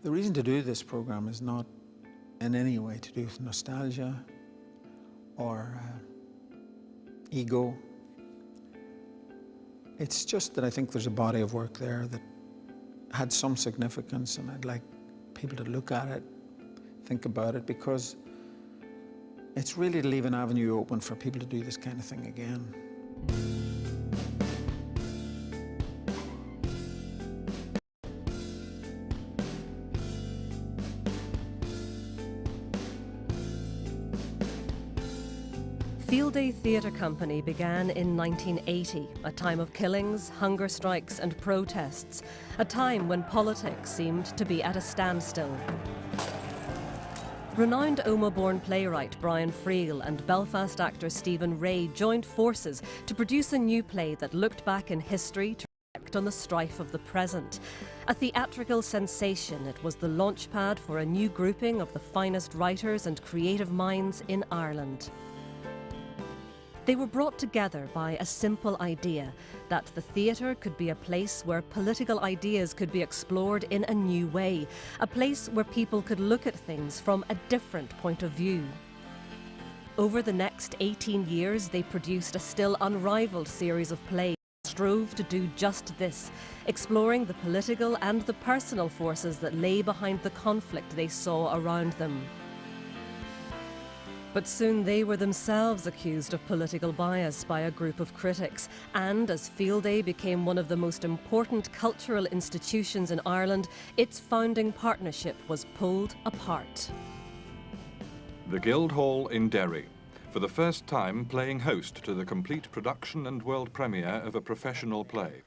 The reason to do this programme is not in any way to do with nostalgia or ego. It's just that I think there's a body of work there that had some significance, and I'd like people to look at it, think about it, because it's really to leave an avenue open for people to do this kind of thing again. Field Day Theatre Company began in 1980, a time of killings, hunger strikes and protests, a time when politics seemed to be at a standstill. Renowned Omagh-born playwright Brian Friel and Belfast actor Stephen Ray joined forces to produce a new play that looked back in history to reflect on the strife of the present. A theatrical sensation, it was the launchpad for a new grouping of the finest writers and creative minds in Ireland. They were brought together by a simple idea, that the theatre could be a place where political ideas could be explored in a new way, a place where people could look at things from a different point of view. Over the next 18 years, they produced a still unrivaled series of plays that strove to do just this, exploring the political and the personal forces that lay behind the conflict they saw around them. But soon they were themselves accused of political bias by a group of critics, and as Field Day became one of the most important cultural institutions in Ireland, its founding partnership was pulled apart. The Guildhall in Derry, for the first time playing host to the complete production and world premiere of a professional play.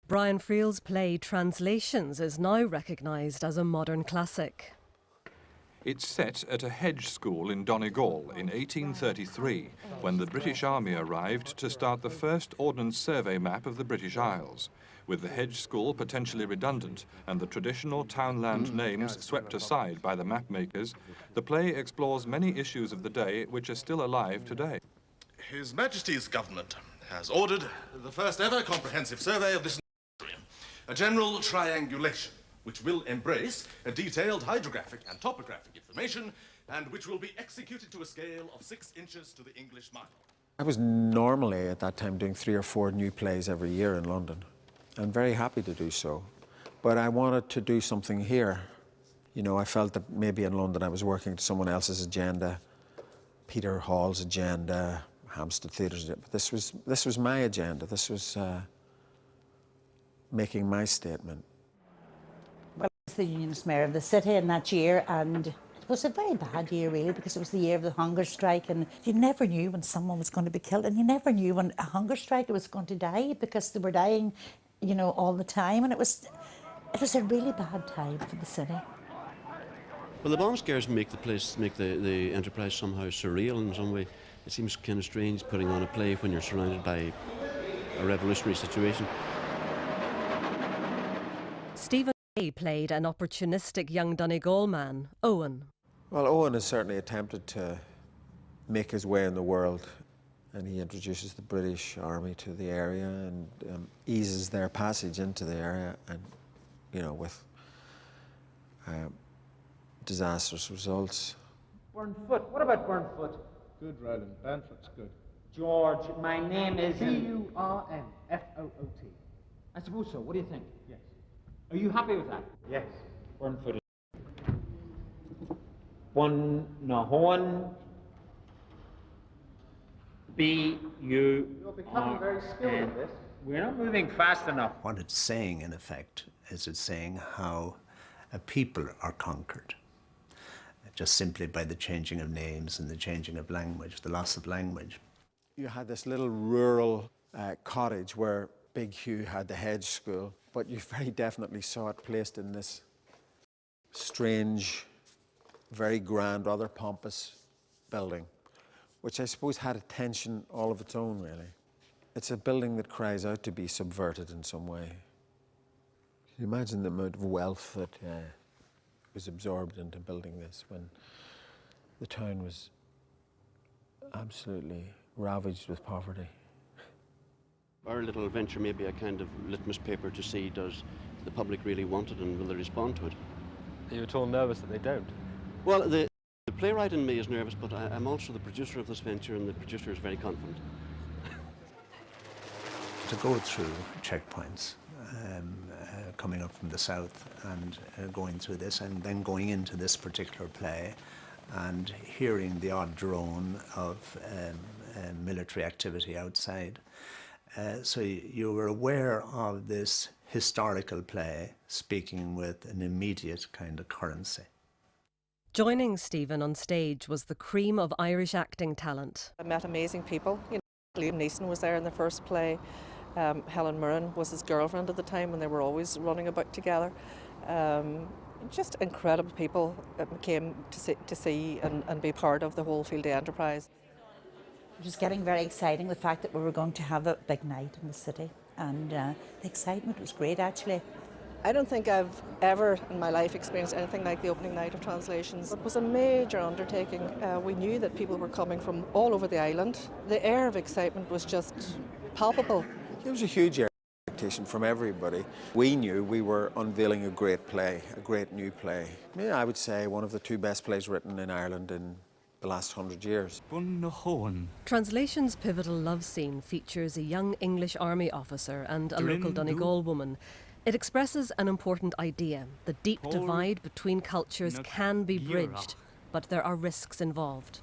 Brian Friel's play Translations is now recognised as a modern classic. It's set at a hedge school in Donegal in 1833, when the British Army arrived to start the first Ordnance Survey map of the British Isles. With the hedge school potentially redundant and the traditional townland names swept aside by the map makers, the play explores many issues of the day which are still alive today. His Majesty's government has ordered the first ever comprehensive survey of this area, a general triangulation, which will embrace a detailed hydrographic and topographic information, and which will be executed to a scale of 6 inches to the English mile. I was normally at that time doing 3 or 4 new plays every year in London. I'm very happy to do so, but I wanted to do something here. You know, I felt that maybe in London I was working to someone else's agenda, Peter Hall's agenda, Hampstead Theatre's agenda, but this was my agenda. This was making my statement. Well, I was the Unionist Mayor of the city in that year, and it was a very bad year really, because it was the year of the hunger strike, and you never knew when someone was going to be killed, and you never knew when a hunger strike was going to die, because they were dying, you know, all the time, and it was a really bad time for the city. Well, the bomb scares make the enterprise somehow surreal in some way. It seems kind of strange putting on a play when you're surrounded by a revolutionary situation. Stephen Ray played an opportunistic young Donegal man, Owen. Well, Owen has certainly attempted to make his way in the world, and he introduces the British Army to the area and eases their passage into the area, and, you know, with disastrous results. Burnfoot. What about Burnfoot? Good, Ryland. Burnfoot's good. George, my name is... Burnfoot. I suppose so. What do you think? Yes. Are you happy with that? Yes. Burnfoot. One Nahon. B-U... You're becoming very skilled at this. We're not moving fast enough. What it's saying, in effect, is it's saying how a people are conquered, just simply by the changing of names and the changing of language, the loss of language. You had this little rural cottage where Big Hugh had the hedge school, but you very definitely saw it placed in this strange, very grand, rather pompous building, which I suppose had a tension all of its own, really. It's a building that cries out to be subverted in some way. Can you imagine the amount of wealth that was absorbed into building this when the town was absolutely ravaged with poverty? Our little venture may be a kind of litmus paper to see, does the public really want it and will they respond to it? Are you at all nervous that they don't? Well, the playwright in me is nervous, but I'm also the producer of this venture, and the producer is very confident. To go through checkpoints, coming up from the south and going through this, and then going into this particular play and hearing the odd drone of military activity outside. So you were aware of this historical play speaking with an immediate kind of currency. Joining Stephen on stage was the cream of Irish acting talent. I met amazing people. You know, Liam Neeson was there in the first play. Helen Mirren was his girlfriend at the time, and they were always running about together. Just incredible people came to see and be part of the whole Field Day enterprise. It was getting very exciting, the fact that we were going to have a big night in the city, and the excitement was great actually. I don't think I've ever in my life experienced anything like the opening night of Translations. It was a major undertaking. We knew that people were coming from all over the island. The air of excitement was just palpable. There was a huge expectation from everybody. We knew we were unveiling a great play, a great new play. Yeah, I would say one of the two best plays written in Ireland in the last 100 years. Translation's pivotal love scene features a young English army officer and a local Donegal woman. It expresses an important idea. The deep divide between cultures can be bridged, but there are risks involved.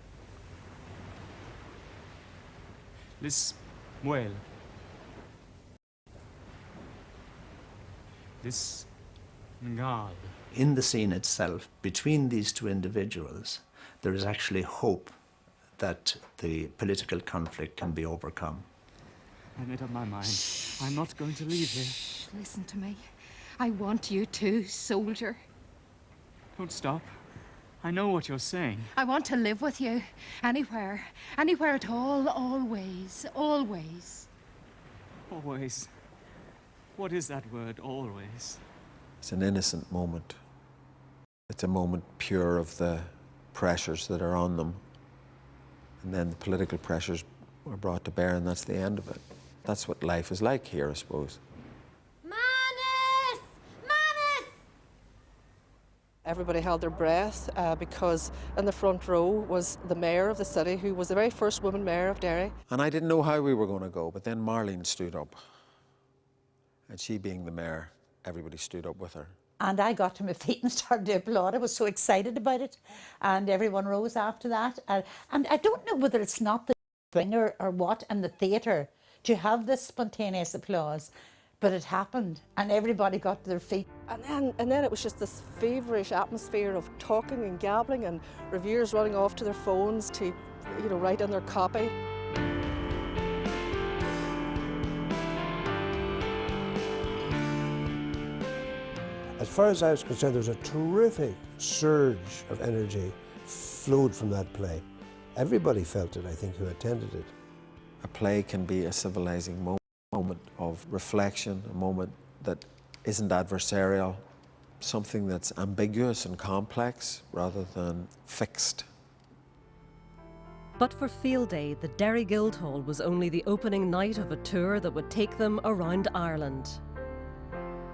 This muel. This ngad. In the scene itself, between these two individuals, there is actually hope that the political conflict can be overcome. I made up my mind. I'm not going to leave here. Shh, listen to me. I want you to, soldier. Don't stop. I know what you're saying. I want to live with you. Anywhere. Anywhere at all. Always. Always. Always. What is that word, always? It's an innocent moment. It's a moment pure of the pressures that are on them. And then the political pressures were brought to bear, and that's the end of it. That's what life is like here, I suppose. Manus! Manus! Everybody held their breath because in the front row was the mayor of the city, who was the very first woman mayor of Derry. And I didn't know how we were going to go, but then Marlene stood up. And she being the mayor, everybody stood up with her. And I got to my feet and started to applaud. I was so excited about it. And everyone rose after that. And I don't know whether it's not the thing or what in the theatre to have this spontaneous applause, but it happened and everybody got to their feet. And then it was just this feverish atmosphere of talking and gabbling, and reviewers running off to their phones to, write in their copy. As far as I was concerned, there was a terrific surge of energy flowed from that play. Everybody felt it, I think, who attended it. A play can be a civilizing moment of reflection, a moment that isn't adversarial, something that's ambiguous and complex rather than fixed. But for Field Day, the Derry Guildhall was only the opening night of a tour that would take them around Ireland.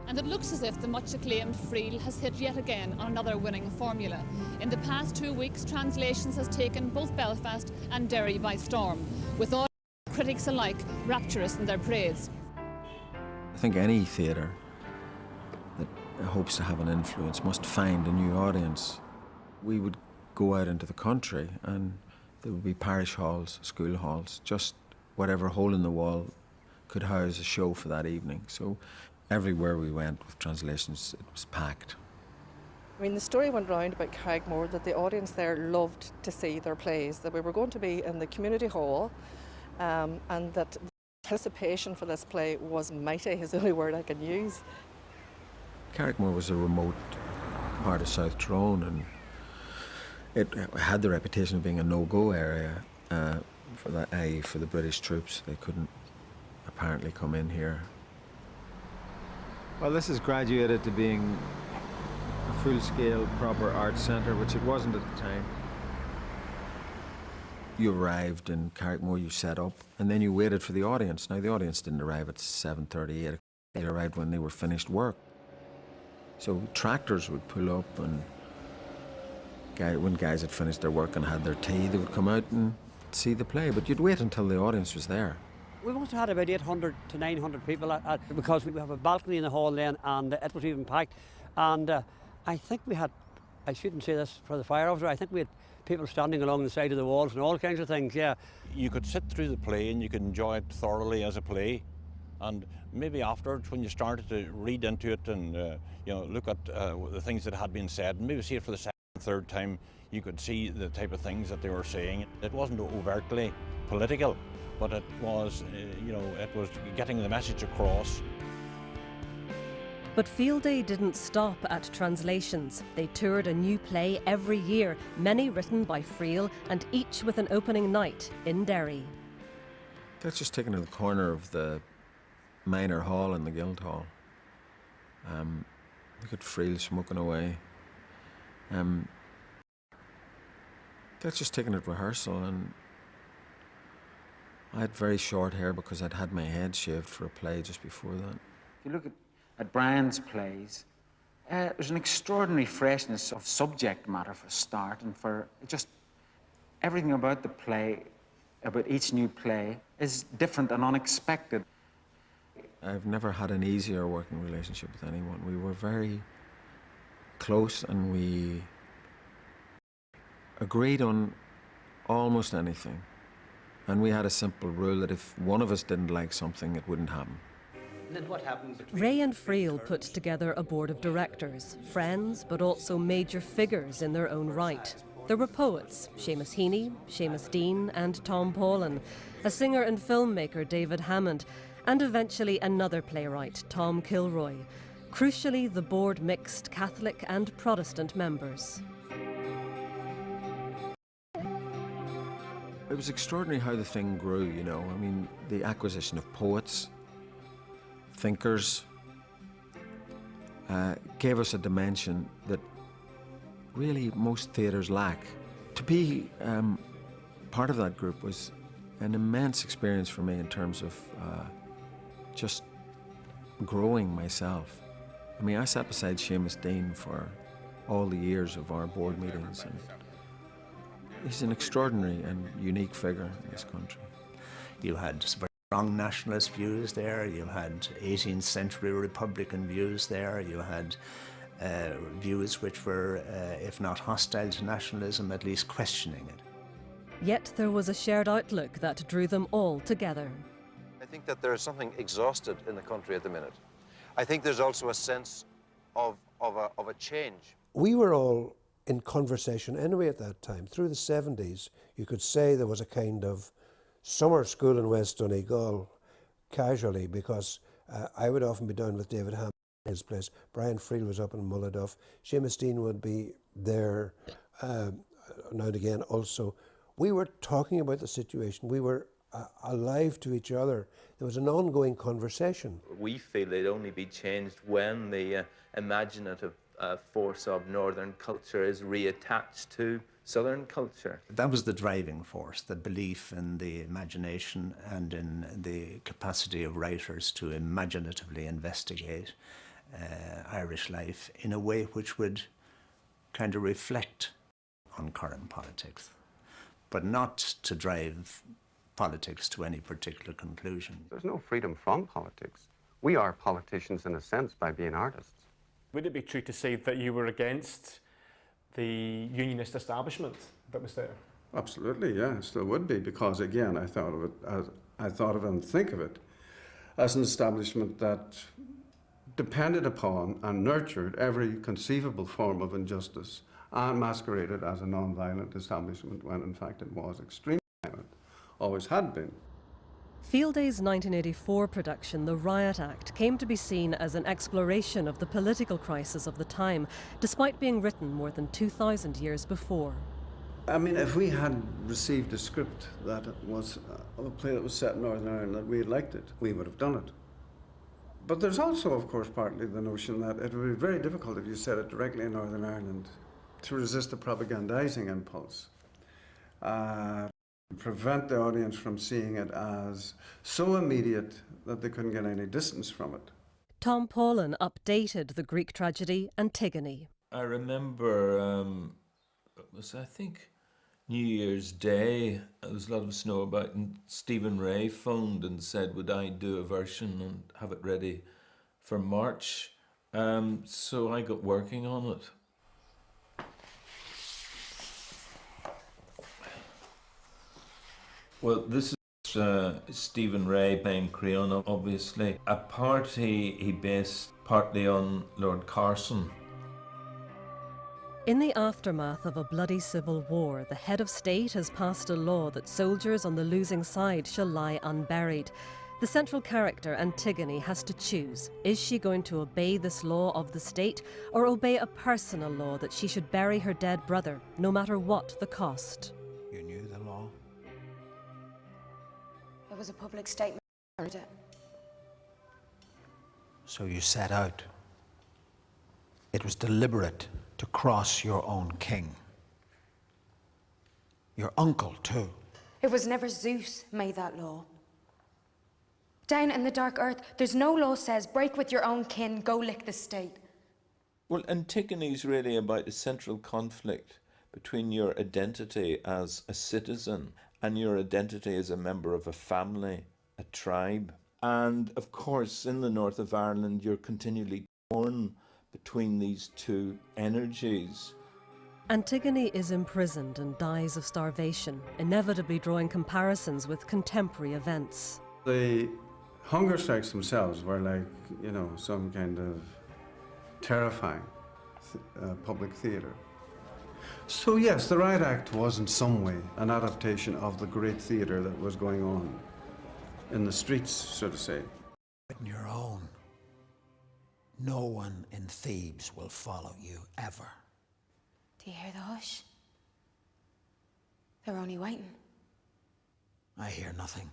And it looks as if the much acclaimed Friel has hit yet again on another winning formula. In the past 2 weeks, Translations has taken both Belfast and Derry by storm, with all critics alike rapturous in their praise. I think any theatre that hopes to have an influence must find a new audience. We would go out into the country and there would be parish halls, school halls, just whatever hole in the wall could house a show for that evening. So everywhere we went with Translations, it was packed. I mean, the story went round about Carrickmore that the audience there loved to see their plays, that we were going to be in the community hall, and that the anticipation for this play was mighty, is the only word I can use. Carrickmore was a remote part of South Tyrone, and it had the reputation of being a no-go area for the British troops. They couldn't apparently come in here. Well, this has graduated to being a full-scale proper arts centre, which it wasn't at the time. You arrived in Carrickmore, you set up, and then you waited for the audience. Now, the audience didn't arrive at 7:30, 8 o'clock. They arrived when they were finished work. So tractors would pull up, and when guys had finished their work and had their tea, they would come out and see the play. But you'd wait until the audience was there. We must have had about 800 to 900 people because we have a balcony in the hall then, and it was even packed. And I think we had, I shouldn't say this for the fire officer, I think we had people standing along the side of the walls and all kinds of things, yeah. You could sit through the play and you could enjoy it thoroughly as a play. And maybe afterwards, when you started to read into it and look at the things that had been said, and maybe see it for the second, third time, you could see the type of things that they were saying. It wasn't overtly political, but it was, it was getting the message across. But Field Day didn't stop at translations. They toured a new play every year, many written by Friel, and each with an opening night in Derry. That's just taken to the corner of the minor hall in the Guildhall. Look at Friel smoking away. That's just taken at rehearsal, and I had very short hair because I'd had my head shaved for a play just before that. If you look at Brian's plays, there's an extraordinary freshness of subject matter for a start, and for just everything about the play, about each new play, is different and unexpected. I've never had an easier working relationship with anyone. We were very close, and we agreed on almost anything. And we had a simple rule that if one of us didn't like something, it wouldn't happen. Then what happened? Ray and Friel put together a board of directors, friends but also major figures in their own right. There were poets, Seamus Heaney, Seamus Dean and Tom Paulin, a singer and filmmaker, David Hammond, and eventually another playwright, Tom Kilroy. Crucially, the board mixed Catholic and Protestant members. It was extraordinary how the thing grew, I mean, the acquisition of poets, thinkers, gave us a dimension that really most theatres lack. To be part of that group was an immense experience for me in terms of just growing myself. I mean, I sat beside Seamus Dean for all the years of our board meetings, and he's an extraordinary and unique figure in this country. You had very strong nationalist views there, you had 18th century Republican views there, you had views which were, if not hostile to nationalism, at least questioning it. Yet there was a shared outlook that drew them all together. I think that there is something exhausted in the country at the minute. I think there's also a sense of a change. We were all in conversation anyway at that time. Through the 70s, you could say there was a kind of summer school in West Donegal, casually, because I would often be down with David Hammond in his place. Brian Friel was up in Mulladuff. Seamus Dean would be there now and again also. We were talking about the situation. We were alive to each other. There was an ongoing conversation. We feel they'd only be changed when the imaginative force of Northern culture is reattached to Southern culture. That was the driving force, the belief in the imagination and in the capacity of writers to imaginatively investigate Irish life in a way which would kind of reflect on current politics, but not to drive politics to any particular conclusion. There's no freedom from politics. We are politicians in a sense by being artists. Would it be true to say that you were against the unionist establishment that was there? Absolutely, yes, there would be, because again, I thought of and think of it as an establishment that depended upon and nurtured every conceivable form of injustice and masqueraded as a non-violent establishment when in fact it was extremely violent, always had been. Field Day's 1984 production, The Riot Act, came to be seen as an exploration of the political crisis of the time, despite being written more than 2,000 years before. I mean, if we had received a script that was of a play that was set in Northern Ireland that we had liked it, we would have done it. But there's also, of course, partly the notion that it would be very difficult if you set it directly in Northern Ireland to resist the propagandizing impulse. Prevent the audience from seeing it as so immediate that they couldn't get any distance from it. Tom Paulin updated the Greek tragedy Antigone. I remember, it was, I think, New Year's Day. There was a lot of snow about, and Stephen Ray phoned and said, would I do a version and have it ready for March? So I got working on it. Well, this is Stephen Ray playing Creon, obviously. A part he based partly on Lord Carson. In the aftermath of a bloody civil war, the head of state has passed a law that soldiers on the losing side shall lie unburied. The central character, Antigone, has to choose. Is she going to obey this law of the state, or obey a personal law that she should bury her dead brother, no matter what the cost? You knew the law? It was a public statement. I heard it. So you set out. It was deliberate to cross your own king. Your uncle, too. It was never Zeus made that law. Down in the dark earth, there's no law says break with your own kin, go lick the state. Well, Antigone's really about a central conflict between your identity as a citizen and your identity as a member of a family, a tribe. And of course, in the north of Ireland, you're continually torn between these two energies. Antigone is imprisoned and dies of starvation, inevitably drawing comparisons with contemporary events. The hunger strikes themselves were like, you know, some kind of terrifying public theatre. So yes, the Riot Act was in some way an adaptation of the great theatre that was going on in the streets, so to say. On your own. No one in Thebes will follow you, ever. Do you hear the hush? They're only waiting. I hear nothing.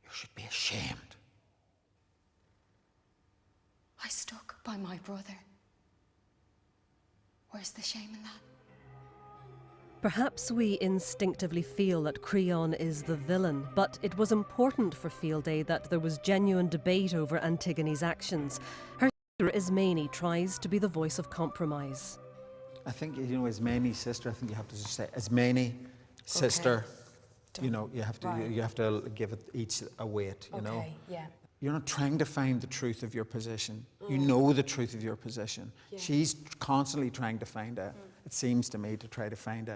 You should be ashamed. I stuck by my brother. Where's the shame in that? Perhaps we instinctively feel that Creon is the villain, but it was important for Field Day that there was genuine debate over Antigone's actions. Her sister Ismene tries to be the voice of compromise. I think, you know, Ismene's sister, I think you have to just say Ismene, sister. Okay. You know, you have to give it each a weight, you know. Okay, yeah. You're not trying to find the truth of your position. You know the truth of your position. Yeah. She's constantly trying to find it seems to me, to try to find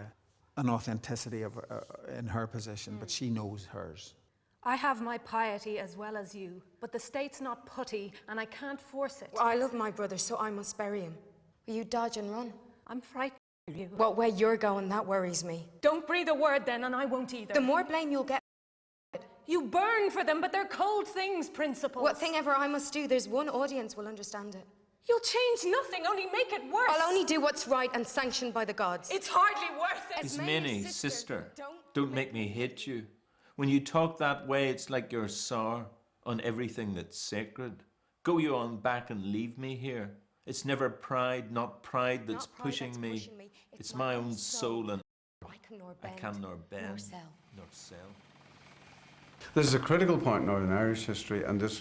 an authenticity of in her position, but she knows hers. I have my piety as well as you, but the state's not putty and I can't force it. Well, I love my brother, so I must bury him. Will you dodge and run? I'm frightened of you. Well, where you're going, that worries me. Don't breathe a word then, and I won't either. The more blame you'll get. You burn for them, but they're cold things, principles. What thing ever I must do, there's one audience will understand it. You'll change nothing, only make it worse. I'll only do what's right and sanctioned by the gods. It's hardly worth it. Ismene, sister, don't make me hate you. When you talk that way, it's like you're sour on everything that's sacred. Go you on back and leave me here. It's never pride, not pride that's pushing me. It's my own soul, and I can nor bend, nor sell. This is a critical point in Northern Irish history, and this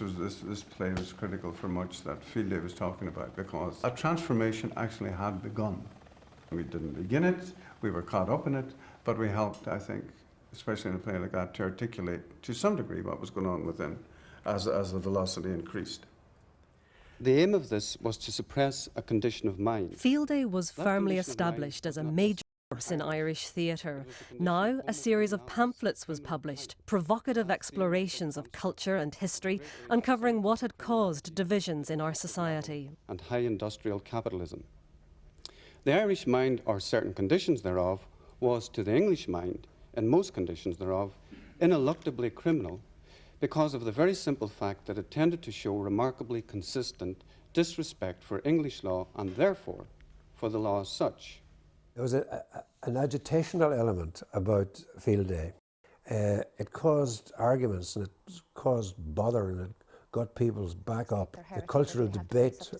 play was critical for much that Field Day was talking about, because a transformation actually had begun. We didn't begin it, we were caught up in it, but we helped, I think, especially in a play like that, to articulate to some degree what was going on within as the velocity increased. The aim of this was to suppress a condition of mind. Field Day was firmly established as a major force in Irish theatre. Now, a series of pamphlets was published, provocative explorations of culture and history, uncovering what had caused divisions in our society. And high industrial capitalism. The Irish mind, or certain conditions thereof, was to the English mind, in most conditions thereof, ineluctably criminal, because of the very simple fact that it tended to show remarkably consistent disrespect for English law and therefore for the law as such. There was an agitational element about Field Day. It caused arguments and it caused bother and it got people's back up. The cultural debate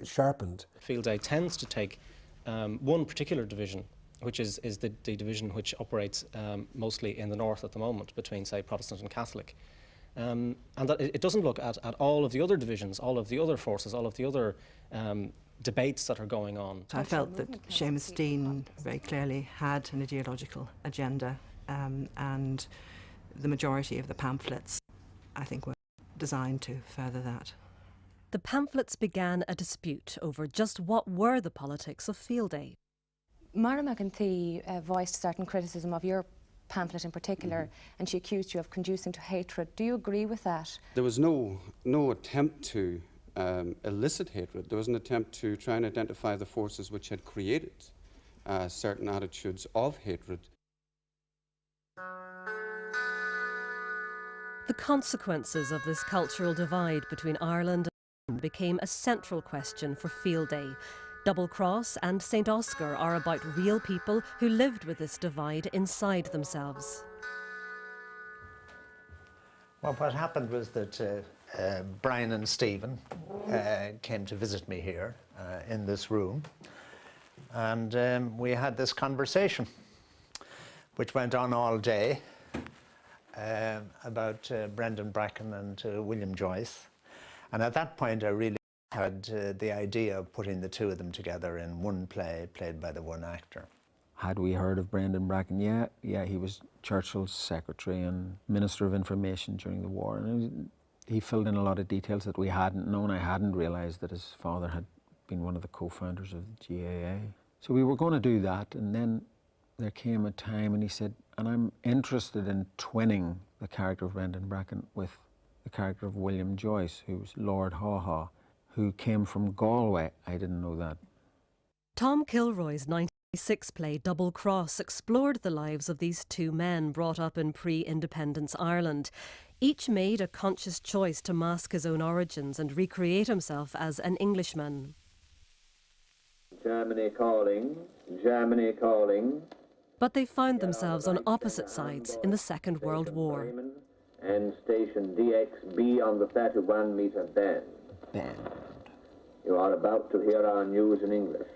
sharpened. Field Day tends to take one particular division, which is the division which operates mostly in the north at the moment between, say, Protestant and Catholic. and that it doesn't look at all of the other divisions, all of the other forces, all of the other debates that are going on. I felt that Seamus Dean very clearly had an ideological agenda, and the majority of the pamphlets, I think, were designed to further that. The pamphlets began a dispute over just what were the politics of Field Day. Mara McEntee voiced certain criticism of your pamphlet in particular, and she accused you of conducing to hatred. Do you agree with that? There was no attempt to elicit hatred. There was an attempt to try and identify the forces which had created certain attitudes of hatred. The consequences of this cultural divide between Ireland and Britain became a central question for Field Day. Double Cross and St Oscar are about real people who lived with this divide inside themselves. Well, what happened was that Brian and Stephen came to visit me here in this room, and we had this conversation, which went on all day, about Brendan Bracken and William Joyce. And at that point, I really had the idea of putting the two of them together in one play, played by the one actor. Had we heard of Brendan Bracken? Yeah, he was Churchill's secretary and Minister of Information during the war. And he filled in a lot of details that we hadn't known. I hadn't realised that his father had been one of the co-founders of the GAA. So we were going to do that, and then there came a time and he said, and I'm interested in twinning the character of Brendan Bracken with the character of William Joyce, who was Lord Haw Haw, who came from Galway. I didn't know that. Tom Kilroy's 1996 play Double Cross explored the lives of these two men brought up in pre-independence Ireland. Each made a conscious choice to mask his own origins and recreate himself as an Englishman. Germany calling, Germany calling. But they found themselves on opposite sides in the Second World War. And station DXB on the 31-metre band. You are about to hear our news in English.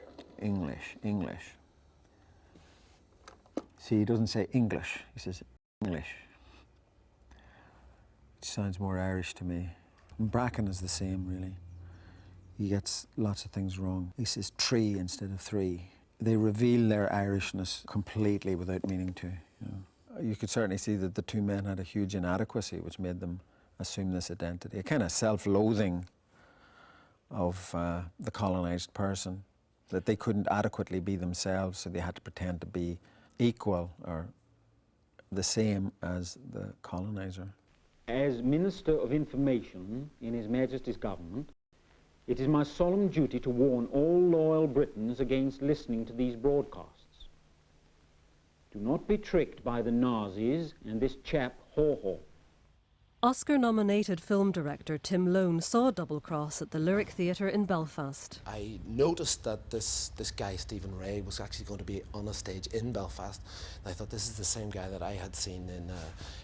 English. See, he doesn't say English, he says English. It sounds more Irish to me. And Bracken is the same, really. He gets lots of things wrong. He says tree instead of three. They reveal their Irishness completely without meaning to. You could certainly see that the two men had a huge inadequacy, which made them assume this identity, a kind of self-loathing of the colonised person, that they couldn't adequately be themselves, so they had to pretend to be equal or the same as the coloniser. As Minister of Information in His Majesty's government, it is my solemn duty to warn all loyal Britons against listening to these broadcasts. Do not be tricked by the Nazis and this chap Haw Haw. Oscar-nominated film director Tim Lone saw Double Cross at the Lyric Theatre in Belfast. I noticed that this guy, Stephen Ray, was actually going to be on a stage in Belfast. And I thought this is the same guy that I had seen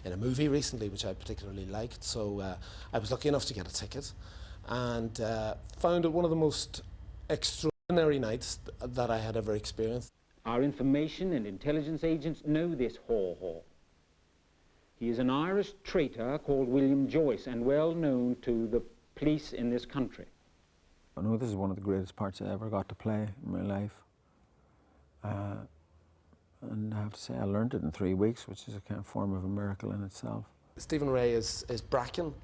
in a movie recently, which I particularly liked. So I was lucky enough to get a ticket and found it one of the most extraordinary nights that I had ever experienced. Our information and intelligence agents know this Haw Haw. He is an Irish traitor called William Joyce and well known to the police in this country. I know this is one of the greatest parts I ever got to play in my life. And I have to say I learned it in 3 weeks, which is a kind of form of a miracle in itself. Stephen Ray is Bracken,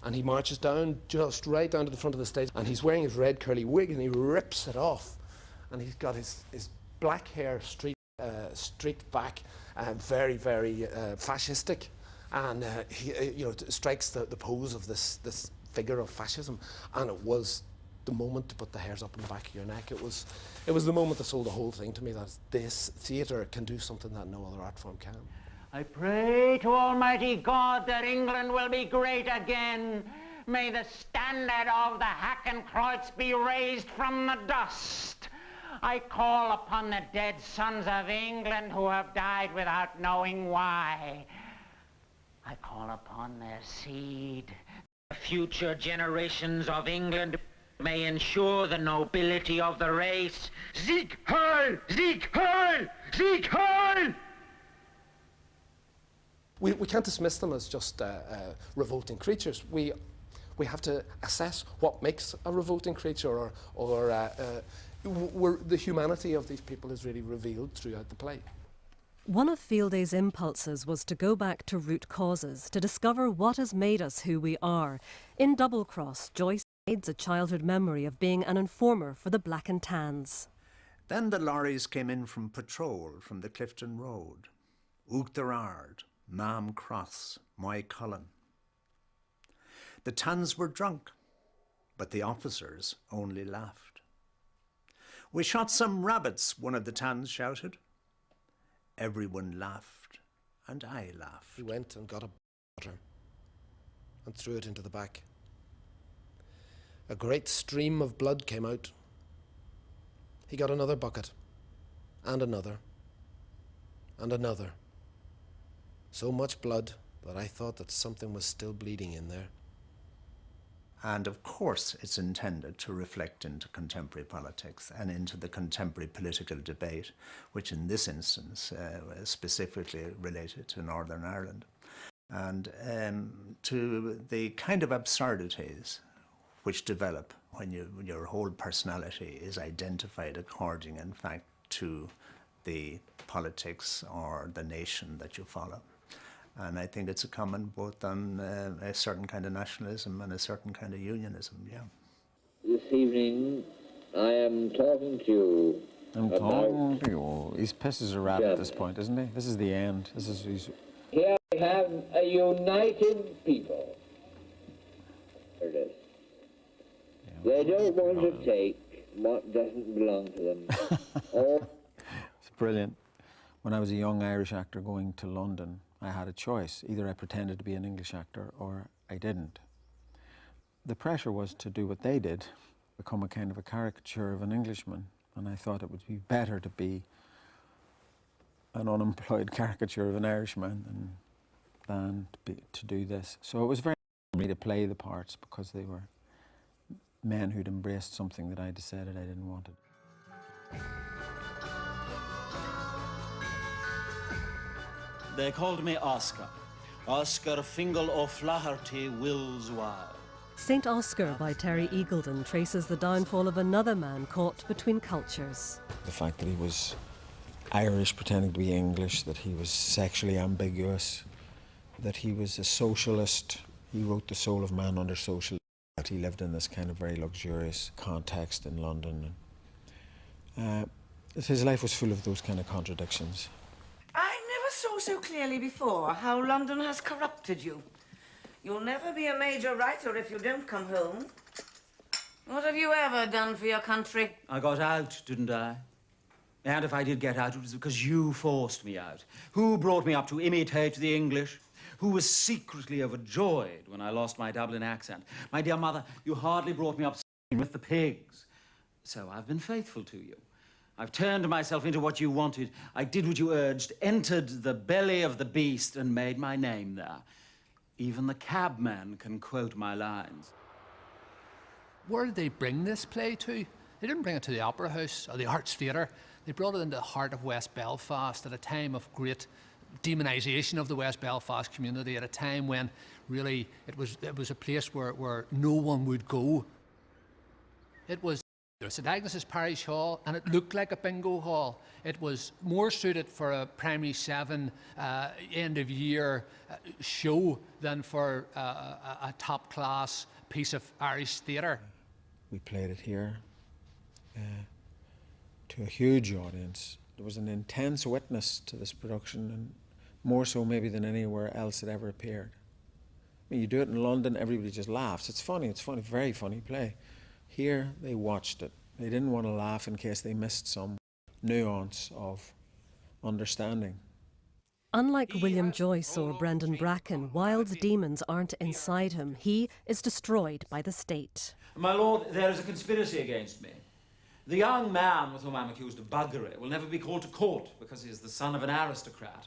and he marches down, just right down to the front of the stage, and he's wearing his red curly wig and he rips it off. And he's got his black hair streaked back, very, very fascistic. And he strikes the pose of this figure of fascism, and it was the moment to put the hairs up in the back of your neck. It was the moment that sold the whole thing to me, that this theatre can do something that no other art form can. I pray to Almighty God that England will be great again. May the standard of the Hakenkreuz be raised from the dust. I call upon the dead sons of England who have died without knowing why. I call upon their seed. Future generations of England may ensure the nobility of the race. Sieg Heil! Sieg Heil! Sieg Heil! we can't dismiss them as just revolting creatures. We have to assess what makes a revolting creature, or the humanity of these people is really revealed throughout the play. One of Field Day's impulses was to go back to root causes, to discover what has made us who we are. In Double Cross, Joyce hides a childhood memory of being an informer for the Black and Tans. Then the lorries came in from patrol from the Clifton Road. Uachtarard, Mam Cross, Moycullen. The Tans were drunk, but the officers only laughed. "We shot some rabbits," one of the Tans shouted. Everyone laughed, and I laughed. He went and got a butter and threw it into the back. A great stream of blood came out. He got another bucket, and another, and another. So much blood that I thought that something was still bleeding in there. And of course it's intended to reflect into contemporary politics and into the contemporary political debate, which in this instance was specifically related to Northern Ireland, and to the kind of absurdities which develop when your whole personality is identified according, in fact, to the politics or the nation that you follow. And I think it's a comment both on a certain kind of nationalism and a certain kind of unionism, yeah. This evening, I am talking to you. I'm talking to you. He's pissed as a rat at this point, isn't he? This is the end. Here we have a united people. There it is. They don't want to take what doesn't belong to them. It's brilliant. When I was a young Irish actor going to London, I had a choice. Either I pretended to be an English actor or I didn't. The pressure was to do what they did, become a kind of a caricature of an Englishman, and I thought it would be better to be an unemployed caricature of an Irishman than to do this. So it was very hard for me to play the parts because they were men who'd embraced something that I decided I didn't want it. They called me Oscar. Oscar Fingal O'Flaherty Wills Wild. St. Oscar by Terry Eagleton traces the downfall of another man caught between cultures. The fact that he was Irish pretending to be English, that he was sexually ambiguous, that he was a socialist. He wrote The Soul of Man under socialism. He lived in this kind of very luxurious context in London. His life was full of those kind of contradictions. I never saw so clearly before how London has corrupted you. You'll never be a major writer if you don't come home. What have you ever done for your country? I got out, didn't I? And if I did get out, it was because you forced me out. Who brought me up to imitate the English? Who was secretly overjoyed when I lost my Dublin accent? My dear mother, you hardly brought me up with the pigs. So I've been faithful to you. I've turned myself into what you wanted. I did what you urged, entered the belly of the beast and made my name there. Even the cabman can quote my lines. Where did they bring this play to? They didn't bring it to the Opera House or the Arts Theatre. They brought it into the heart of West Belfast at a time of great demonisation of the West Belfast community, at a time when really it was a place where no one would go. It was St Agnes's Parish Hall, and it looked like a bingo hall. It was more suited for a Primary 7 end-of-year show than for a top-class piece of Irish theatre. We played it here to a huge audience. There was an intense witness to this production, and more so maybe than anywhere else it ever appeared. I mean, you do it in London, everybody just laughs. It's funny, very funny play. Here, they watched it. They didn't want to laugh in case they missed some nuance of understanding. Unlike William Joyce or Brendan Bracken, Wilde's demons aren't inside him. He is destroyed by the state. My lord, there is a conspiracy against me. The young man with whom I'm accused of buggery will never be called to court because he is the son of an aristocrat.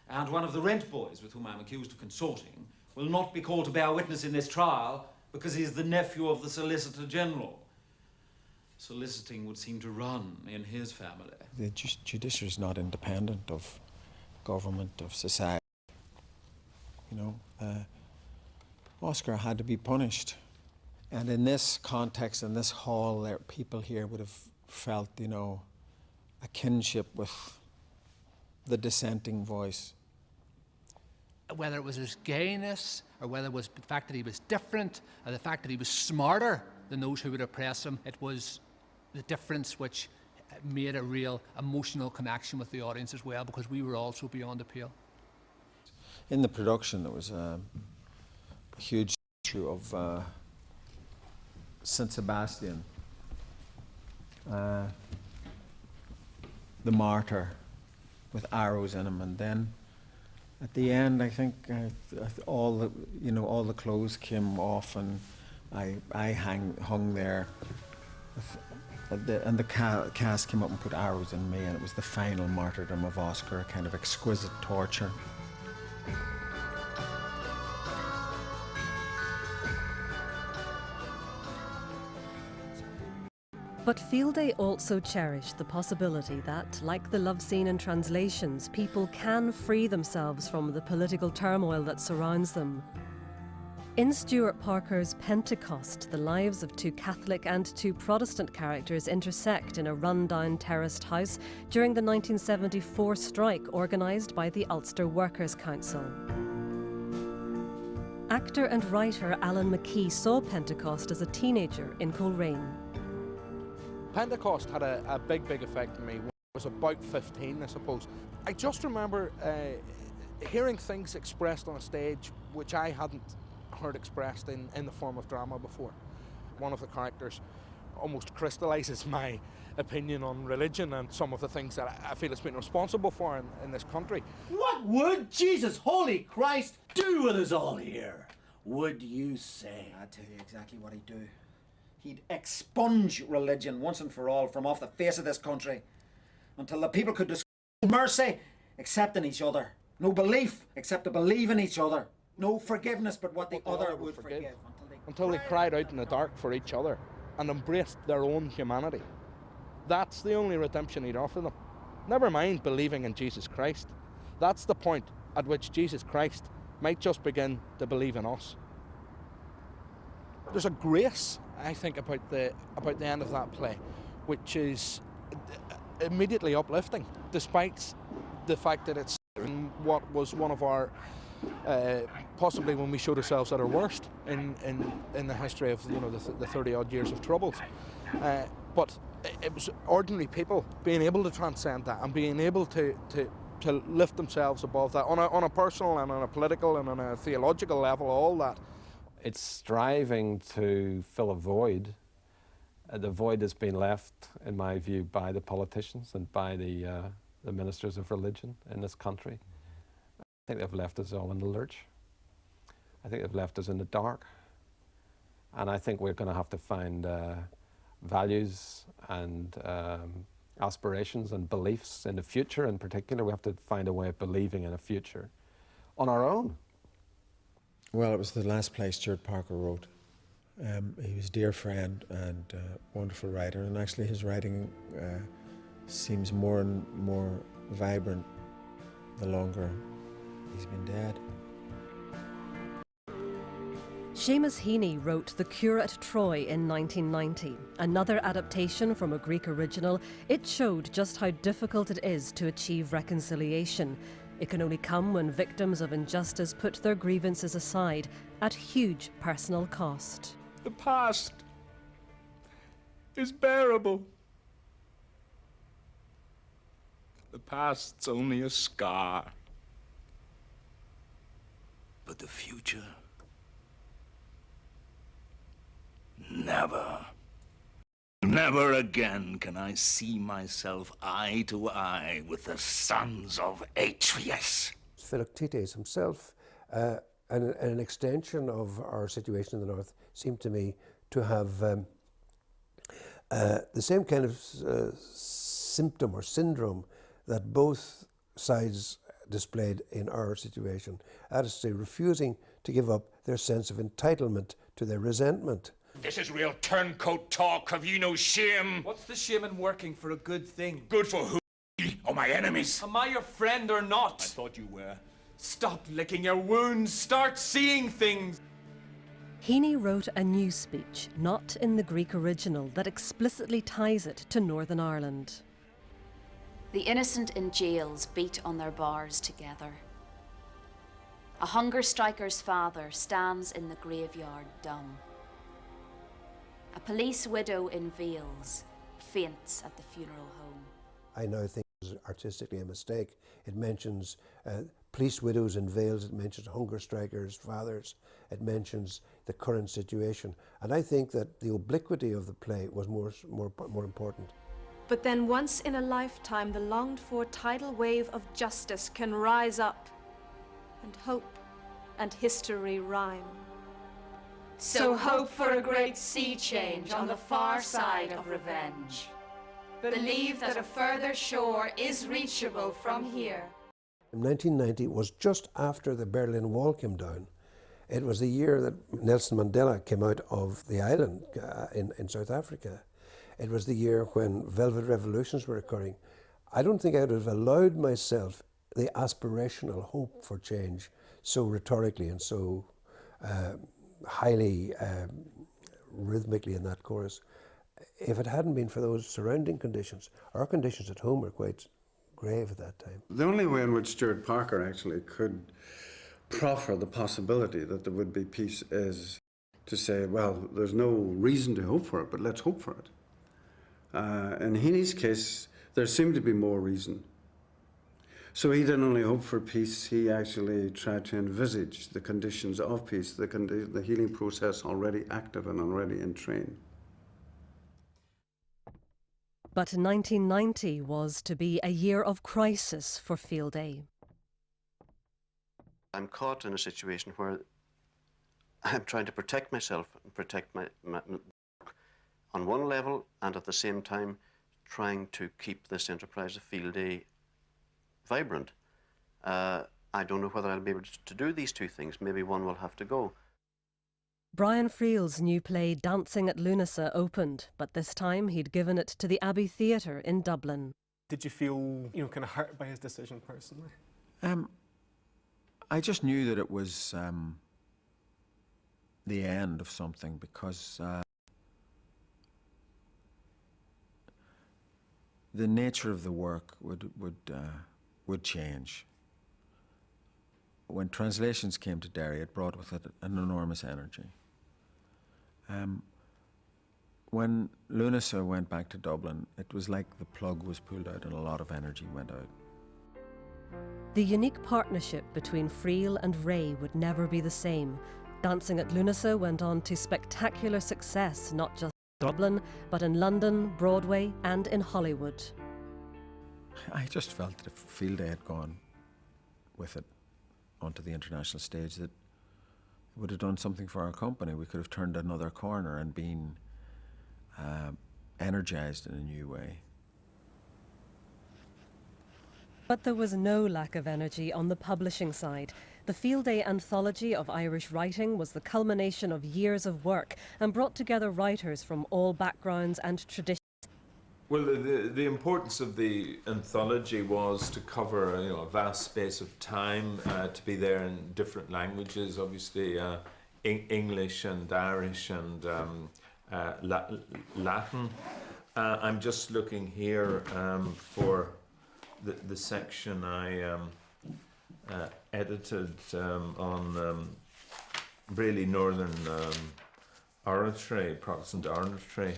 And one of the rent boys with whom I'm accused of consorting will not be called to bear witness in this trial because he is the nephew of the Solicitor General. Soliciting would seem to run in his family. The judiciary is not independent of government, of society. You know, Oscar had to be punished. And in this context, in this hall, there, people here would have felt, you know, a kinship with the dissenting voice. Whether it was his gayness, or whether it was the fact that he was different, or the fact that he was smarter than those who would oppress him, it was the difference which made a real emotional connection with the audience as well, because we were also beyond the pale. In the production, there was a huge issue of St. Sebastian, the martyr, with arrows in him, and then at the end, I think all the clothes came off, and I hung there, and the cast came up and put arrows in me, and it was the final martyrdom of Oscar, a kind of exquisite torture. But Field Day also cherished the possibility that, like the love scene in Translations, people can free themselves from the political turmoil that surrounds them. In Stuart Parker's Pentecost, the lives of two Catholic and two Protestant characters intersect in a run-down terraced house during the 1974 strike organised by the Ulster Workers' Council. Actor and writer Alan McKee saw Pentecost as a teenager in Coleraine. Pentecost had a big effect on me when I was about 15, I suppose. I just remember hearing things expressed on a stage which I hadn't heard expressed in the form of drama before. One of the characters almost crystallises my opinion on religion and some of the things that I feel it's been responsible for in this country. What would Jesus, holy Christ, do with us all here? Would you say? I'll tell you exactly what he'd do. He'd expunge religion once and for all from off the face of this country until the people could discover no mercy except in each other, no belief except to believe in each other, no forgiveness but what the other would forgive. Until they cried out in the dark for each other and embraced their own humanity. That's the only redemption he'd offer them. Never mind believing in Jesus Christ. That's the point at which Jesus Christ might just begin to believe in us. There's a grace, I think, about the end of that play, which is immediately uplifting, despite the fact that it's in what was one of our possibly when we showed ourselves at our worst in the history of the 30-odd years of Troubles. But it was ordinary people being able to transcend that and being able to lift themselves above that on a personal and on a political and on a theological level, all that. It's striving to fill a void. The void has been left, in my view, by the politicians and by the ministers of religion in this country. I think they've left us all in the lurch. I think they've left us in the dark. And I think we're going to have to find values and aspirations and beliefs in the future. In particular, we have to find a way of believing in a future on our own. Well, it was the last play Stuart Parker wrote. He was a dear friend and wonderful writer, and actually his writing seems more and more vibrant the longer he's been dead. Seamus Heaney wrote The Cure at Troy in 1990. Another adaptation from a Greek original, it showed just how difficult it is to achieve reconciliation. It can only come when victims of injustice put their grievances aside at huge personal cost. The past is bearable. The past's only a scar. But the future? Never. Never again can I see myself eye to eye with the sons of Atreus. Philoctetes himself, and an extension of our situation in the north, seemed to me to have the same kind of symptom or syndrome that both sides displayed in our situation. That is to say, refusing to give up their sense of entitlement to their resentment. This is real turncoat talk. Have you no shame? What's the shame in working for a good thing? Good for who? Or my enemies? Am I your friend or not? I thought you were. Stop licking your wounds. Start seeing things. Heaney wrote a new speech, not in the Greek original, that explicitly ties it to Northern Ireland. The innocent in jails beat on their bars together. A hunger striker's father stands in the graveyard dumb. A police widow in veils faints at the funeral home. I now think it was artistically a mistake. It mentions police widows in veils, it mentions hunger strikers, fathers, it mentions the current situation. And I think that the obliquity of the play was more important. But then once in a lifetime, the longed-for tidal wave of justice can rise up, and hope and history rhyme. So hope for a great sea change on the far side of revenge. Believe that a further shore is reachable from here. 1990 was just after the Berlin Wall came down. It was the year that Nelson Mandela came out of the island in South Africa. It was the year when velvet revolutions were occurring. I don't think I would have allowed myself the aspirational hope for change so rhetorically and so highly rhythmically in that chorus if it hadn't been for those surrounding conditions. Our conditions at home were quite grave at that time. The only way in which Stuart Parker actually could proffer the possibility that there would be peace is to say, well, there's no reason to hope for it, but let's hope for it. In Heaney's case, there seemed to be more reason. So he didn't only hope for peace, he actually tried to envisage the conditions of peace, the healing process already active and already in train. But 1990 was to be a year of crisis for Field A. I'm caught in a situation where I'm trying to protect myself and protect my on one level, and at the same time trying to keep this enterprise of Field A vibrant. I don't know whether I'll be able to do these two things. Maybe one will have to go. Brian Friel's new play Dancing at Lunasa opened, but this time he'd given it to the Abbey Theatre in Dublin. Did you feel, kind of hurt by his decision personally? I just knew that it was the end of something because the nature of the work would change. When translations came to Derry, it brought with it an enormous energy. When Lunasa went back to Dublin, it was like the plug was pulled out and a lot of energy went out. The unique partnership between Friel and Ray would never be the same. Dancing at Lunasa went on to spectacular success, not just in Dublin, but in London, Broadway, and in Hollywood. I just felt that if Field A had gone with it onto the international stage, that it would have done something for our company. We could have turned another corner and been energized in a new way. But there was no lack of energy on the publishing side. The Field A Anthology of Irish Writing was the culmination of years of work and brought together writers from all backgrounds and traditions. Well, the importance of the anthology was to cover a vast space of time, to be there in different languages, obviously English and Irish and Latin. I'm just looking here for the section I edited on really Northern oratory, Protestant oratory.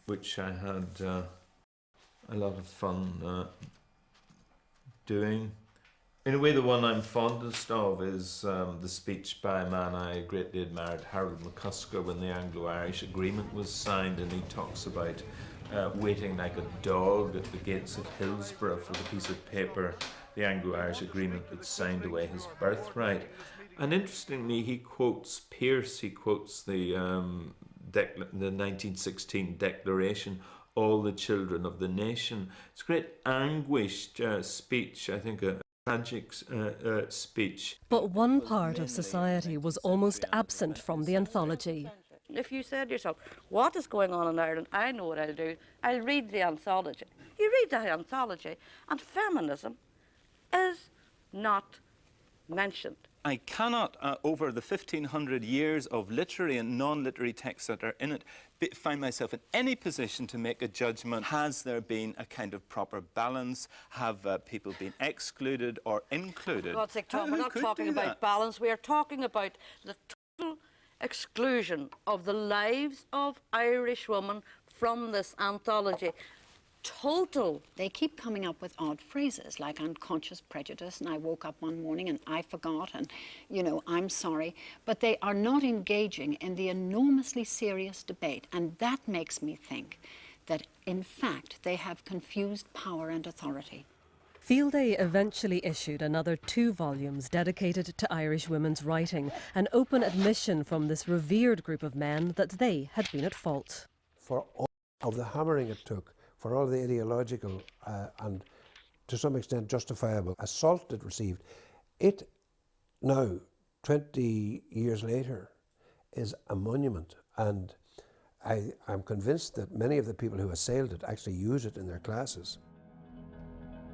Which I had a lot of fun doing. In a way, the one I'm fondest of is the speech by a man I greatly admired, Harold McCusker, when the Anglo-Irish Agreement was signed, and he talks about waiting like a dog at the gates of Hillsborough for the piece of paper, the Anglo-Irish Agreement that signed away his birthright. And interestingly, he quotes Pearse, he quotes the 1916 Declaration, all the children of the nation. It's a great anguished speech, I think a tragic speech. But one part of society was almost absent from the anthology. If you said to yourself, what is going on in Ireland? I know what I'll do. I'll read the anthology. You read the anthology, and feminism is not mentioned. I cannot, over the 1,500 years of literary and non-literary texts that are in it, find myself in any position to make a judgment. Has there been a kind of proper balance? Have people been excluded or included? For God's sake, Tom, we're Who not could talking do about that? balance. We are talking about the total exclusion of the lives of Irish women from this anthology. Total. They keep coming up with odd phrases like unconscious prejudice and I woke up one morning and I forgot and, you know, I'm sorry. But they are not engaging in the enormously serious debate. And that makes me think that, in fact, they have confused power and authority. Field Day eventually issued another 2 volumes dedicated to Irish women's writing, an open admission from this revered group of men that they had been at fault. For all of the hammering it took, for all the ideological and to some extent justifiable assault it received, it now, 20 years later, is a monument. And I'm convinced that many of the people who assailed it actually use it in their classes.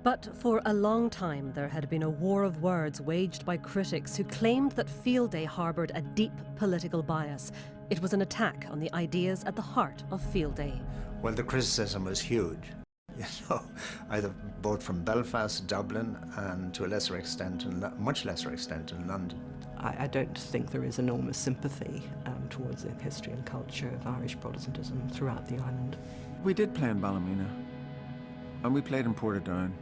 But for a long time there had been a war of words waged by critics who claimed that Field Day harboured a deep political bias. It was an attack on the ideas at the heart of Field Day. Well, the criticism was huge, you know, either both from Belfast, Dublin, and to a lesser extent, much lesser extent in London. I don't think there is enormous sympathy towards the history and culture of Irish Protestantism throughout the island. We did play in Ballymena, and we played in Portadown.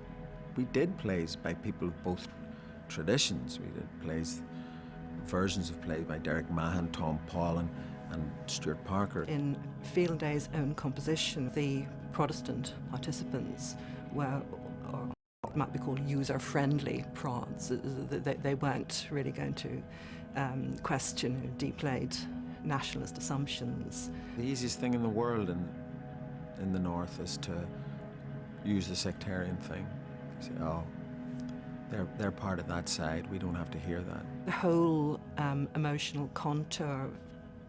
We did plays by people of both traditions. We did plays, versions of plays by Derek Mahan, Tom Paulin, and Stuart Parker. In Field Day's own composition, the Protestant participants were, or what might be called user-friendly prods. They weren't really going to question deep-laid nationalist assumptions. The easiest thing in the world in the North is to use the sectarian thing. You say, oh, they're part of that side, we don't have to hear that. The whole emotional contour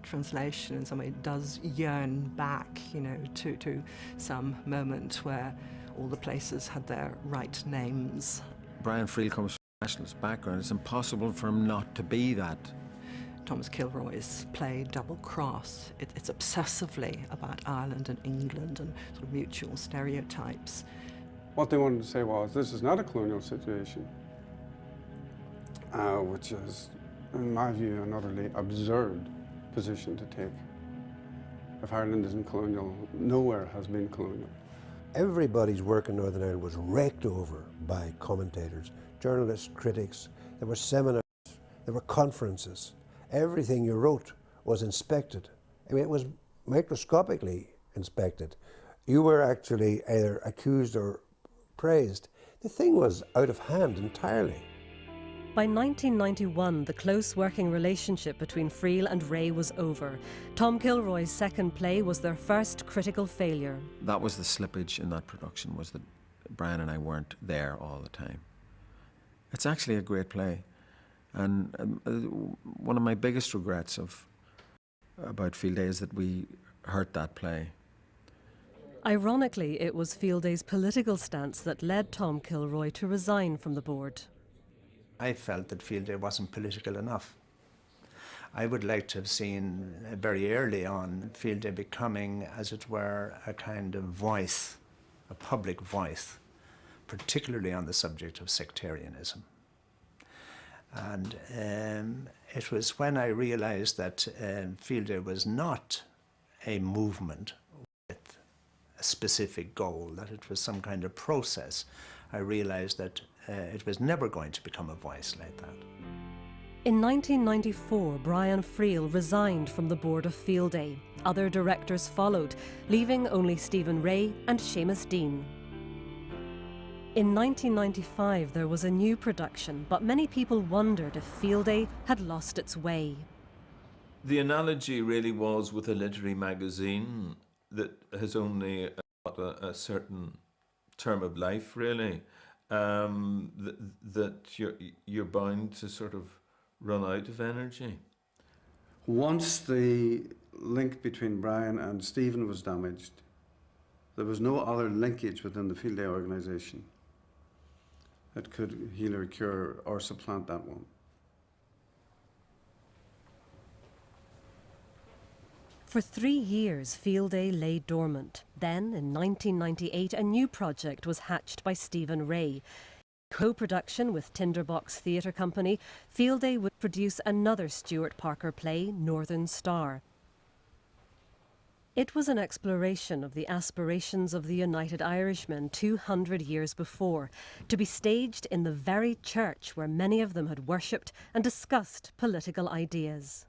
translation in some way does yearn back, you know, to some moment where all the places had their right names. Brian Friel comes from a nationalist background. It's impossible for him not to be that. Thomas Kilroy's play Double Cross, it's obsessively about Ireland and England and sort of mutual stereotypes. What they wanted to say was, this is not a colonial situation, which is, in my view, an utterly absurd position to take. If Ireland isn't colonial, nowhere has been colonial. Everybody's work in Northern Ireland was raked over by commentators, journalists, critics. There were seminars, there were conferences. Everything you wrote was inspected. I mean, it was microscopically inspected. You were actually either accused or praised. The thing was out of hand entirely. By 1991, the close working relationship between Friel and Ray was over. Tom Kilroy's second play was their first critical failure. That was the slippage in that production, was that Brian and I weren't there all the time. It's actually a great play. And one of my biggest regrets about Field Day is that we hurt that play. Ironically, it was Field Day's political stance that led Tom Kilroy to resign from the board. I felt that Field Day wasn't political enough. I would like to have seen very early on Field Day becoming, as it were, a kind of voice, a public voice, particularly on the subject of sectarianism. And it was when I realized that Field Day was not a movement with a specific goal, that it was some kind of process, I realized that it was never going to become a voice like that. In 1994, Brian Friel resigned from the board of Field Day. Other directors followed, leaving only Stephen Ray and Seamus Dean. In 1995, there was a new production, but many people wondered if Field Day had lost its way. The analogy really was with a literary magazine that has only got a certain term of life, really, that you're bound to sort of run out of energy. Once the link between Brian and Stephen was damaged, there was no other linkage within the Field Day organisation. that could heal or cure or supplant that one. For 3 years, Field Day lay dormant. Then, in 1998, a new project was hatched by Stephen Ray. Co-production with Tinderbox Theatre Company, Field Day would produce another Stuart Parker play, Northern Star. It was an exploration of the aspirations of the United Irishmen 200 years before, to be staged in the very church where many of them had worshipped and discussed political ideas.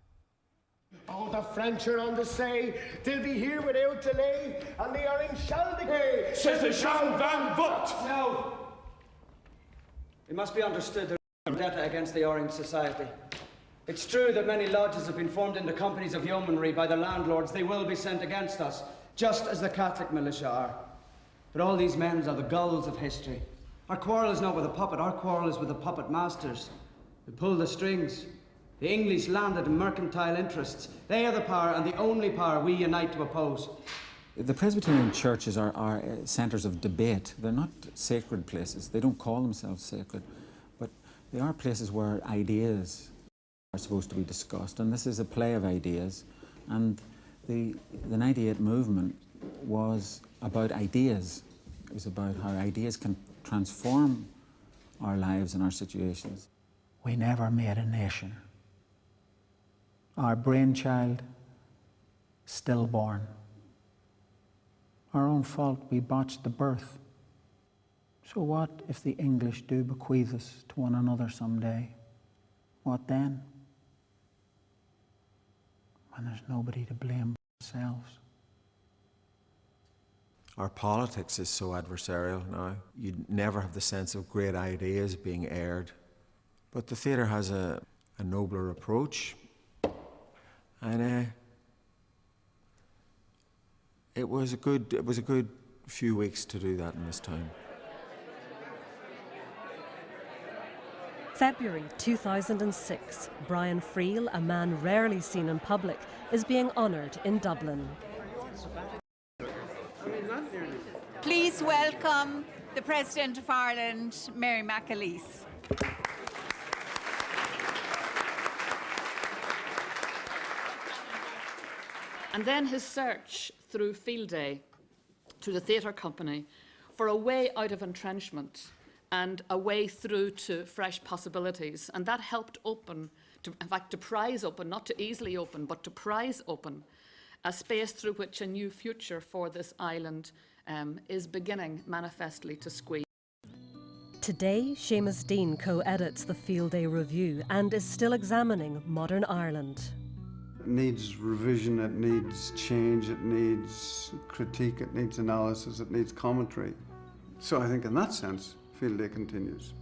Oh, the French are on the say, they'll be here without delay, and the Orange shall decay. Says the Jean Van Vogt! No. It must be understood there is a vendetta against the Orange Society. It's true that many lodges have been formed into companies of yeomanry by the landlords. They will be sent against us, just as the Catholic militia are. But all these men are the gulls of history. Our quarrel is not with the puppet, our quarrel is with the puppet masters, who pull the strings. The English landed and mercantile interests. They are the power, and the only power we unite to oppose. The Presbyterian churches are centres of debate. They're not sacred places. They don't call themselves sacred, but they are places where ideas are supposed to be discussed, and this is a play of ideas. And the 98 movement was about ideas. It was about how ideas can transform our lives and our situations. We never made a nation. Our brainchild, stillborn. Our own fault, we botched the birth. So what if the English do bequeath us to one another someday? What then? When there's nobody to blame but ourselves. Our politics is so adversarial now. You never have the sense of great ideas being aired. But the theatre has a nobler approach. And it was a good few weeks to do that in this time. February 2006, Brian Friel, a man rarely seen in public, is being honoured in Dublin. Please welcome the President of Ireland, Mary McAleese. And then his search through Field Day, through the theatre company, for a way out of entrenchment and a way through to fresh possibilities. And that helped open, in fact, to prise open, not to easily open, but to prise open a space through which a new future for this island is beginning manifestly to squeeze. Today, Seamus Dean co-edits the Field Day Review and is still examining modern Ireland. It needs revision, it needs change, it needs critique, it needs analysis, it needs commentary. So I think in that sense, Field Day continues.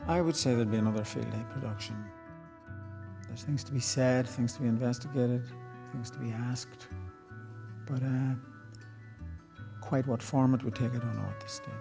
I would say there'd be another Field Day production. There's things to be said, things to be investigated, things to be asked. But quite what form it would take, I don't know at this stage.